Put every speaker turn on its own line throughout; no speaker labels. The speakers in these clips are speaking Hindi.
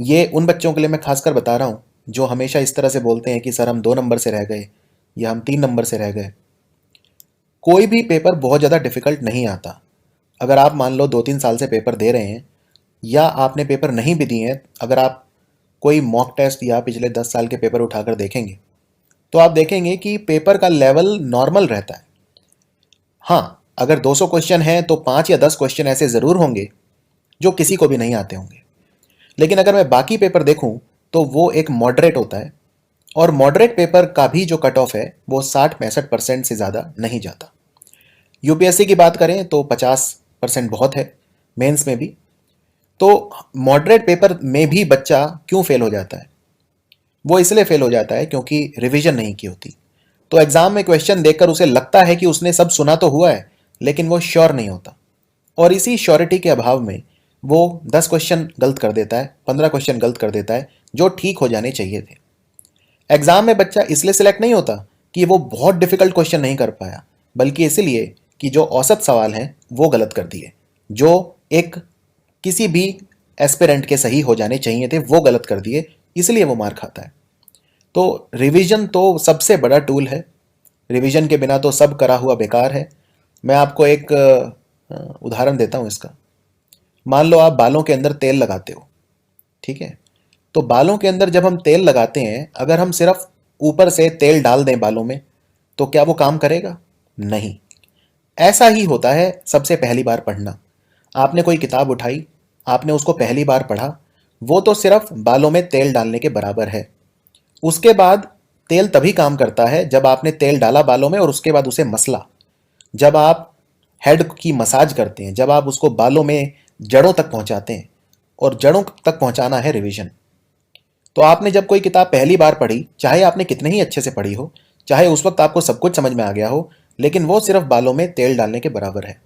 ये उन बच्चों के लिए मैं खासकर बता रहा हूँ जो हमेशा इस तरह से बोलते हैं कि सर हम 2 नंबर से रह गए या हम 3 नंबर से रह गए। कोई भी पेपर बहुत ज़्यादा डिफिकल्ट नहीं आता। अगर आप मान लो 2-3 साल से पेपर दे रहे हैं या आपने पेपर नहीं भी दिए हैं, अगर आप कोई मॉक टेस्ट या पिछले 10 साल के पेपर उठाकर देखेंगे तो आप देखेंगे कि पेपर का लेवल नॉर्मल रहता है। हाँ, अगर 200 क्वेश्चन हैं तो 5 या 10 क्वेश्चन ऐसे ज़रूर होंगे जो किसी को भी नहीं आते होंगे। लेकिन अगर मैं बाकी पेपर देखूं तो वो एक मॉडरेट होता है, और मॉडरेट पेपर का भी जो कट ऑफ है वो 60-65% से ज़्यादा नहीं जाता। यूपीएससी की बात करें तो 50% बहुत है, मेंस में भी। तो मॉडरेट पेपर में भी बच्चा क्यों फेल हो जाता है? वो इसलिए फेल हो जाता है क्योंकि रिवीजन नहीं की होती। तो एग्जाम में क्वेश्चन देखकर उसे लगता है कि उसने सब सुना तो हुआ है, लेकिन वो श्योर नहीं होता, और इसी श्योरिटी के अभाव में वो 10 क्वेश्चन गलत कर देता है, 15 क्वेश्चन गलत कर देता है जो ठीक हो जाने चाहिए थे। एग्जाम में बच्चा इसलिए सिलेक्ट नहीं होता कि वो बहुत डिफिकल्ट क्वेश्चन नहीं कर पाया, बल्कि इसलिए कि जो औसत सवाल हैं वो गलत कर दिए, जो एक किसी भी एस्पिरेंट के सही हो जाने चाहिए थे वो गलत कर दिए, इसलिए वो मार खाता है। तो रिवीजन तो सबसे बड़ा टूल है। रिवीजन के बिना तो सब करा हुआ बेकार है। मैं आपको एक उदाहरण देता हूँ इसका। मान लो आप बालों के अंदर तेल लगाते हो, ठीक है? तो बालों के अंदर जब हम तेल लगाते हैं, अगर हम सिर्फ ऊपर से तेल डाल दें बालों में, तो क्या वो काम करेगा? नहीं। ऐसा ही होता है सबसे पहली बार पढ़ना। आपने कोई किताब उठाई, आपने उसको पहली बार पढ़ा, वो तो सिर्फ बालों में तेल डालने के बराबर है। उसके बाद तेल तभी काम करता है जब आपने तेल डाला बालों में और उसके बाद उसे मसला। जब आप हेड की मसाज करते हैं, जब आप उसको बालों में जड़ों तक पहुंचाते हैं, और जड़ों तक पहुंचाना है रिवीजन। तो आपने जब कोई किताब पहली बार पढ़ी, चाहे आपने कितने ही अच्छे से पढ़ी हो, चाहे उस वक्त आपको सब कुछ समझ में आ गया हो, लेकिन वो सिर्फ बालों में तेल डालने के बराबर है।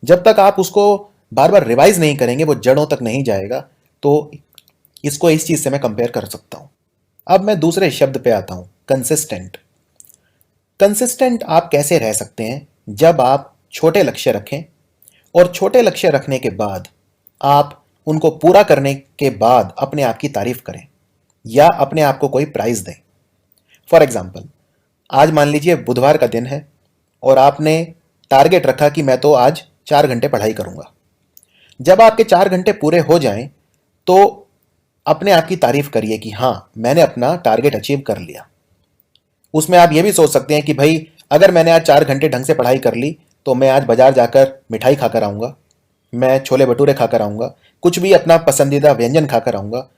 जब तक आप उसको बार बार रिवाइज नहीं करेंगे, वो जड़ों तक नहीं जाएगा। तो इसको इस चीज से मैं कंपेयर कर सकता हूं। अब मैं दूसरे शब्द पे आता हूं, कंसिस्टेंट। कंसिस्टेंट आप कैसे रह सकते हैं? जब आप छोटे लक्ष्य रखें, और छोटे लक्ष्य रखने के बाद आप उनको पूरा करने के बाद अपने आप की तारीफ करें या अपने आप को कोई प्राइज दें। फॉर एग्जाम्पल, आज मान लीजिए बुधवार का दिन है और आपने टारगेट रखा कि मैं तो आज 4 घंटे पढ़ाई करूंगा। जब आपके 4 घंटे पूरे हो जाएं तो अपने आप की तारीफ करिए कि हाँ, मैंने अपना टारगेट अचीव कर लिया। उसमें आप ये भी सोच सकते हैं कि भाई, अगर मैंने आज 4 घंटे ढंग से पढ़ाई कर ली तो मैं आज बाजार जाकर मिठाई खाकर आऊंगा, मैं छोले भटूरे खाकर आऊंगा, कुछ भी अपना पसंदीदा व्यंजन खाकर आऊंगा।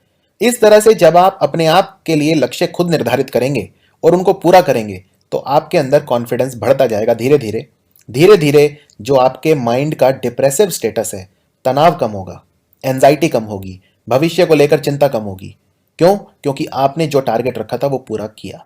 इस तरह से जब आप अपने आप के लिए लक्ष्य खुद निर्धारित करेंगे और उनको पूरा करेंगे तो आपके अंदर कॉन्फिडेंस बढ़ता जाएगा धीरे धीरे। धीरे धीरे जो आपके माइंड का डिप्रेसिव स्टेटस है, तनाव कम होगा, एंजाइटी कम होगी, भविष्य को लेकर चिंता कम होगी। क्यों? क्योंकि आपने जो टारगेट रखा था वो पूरा किया।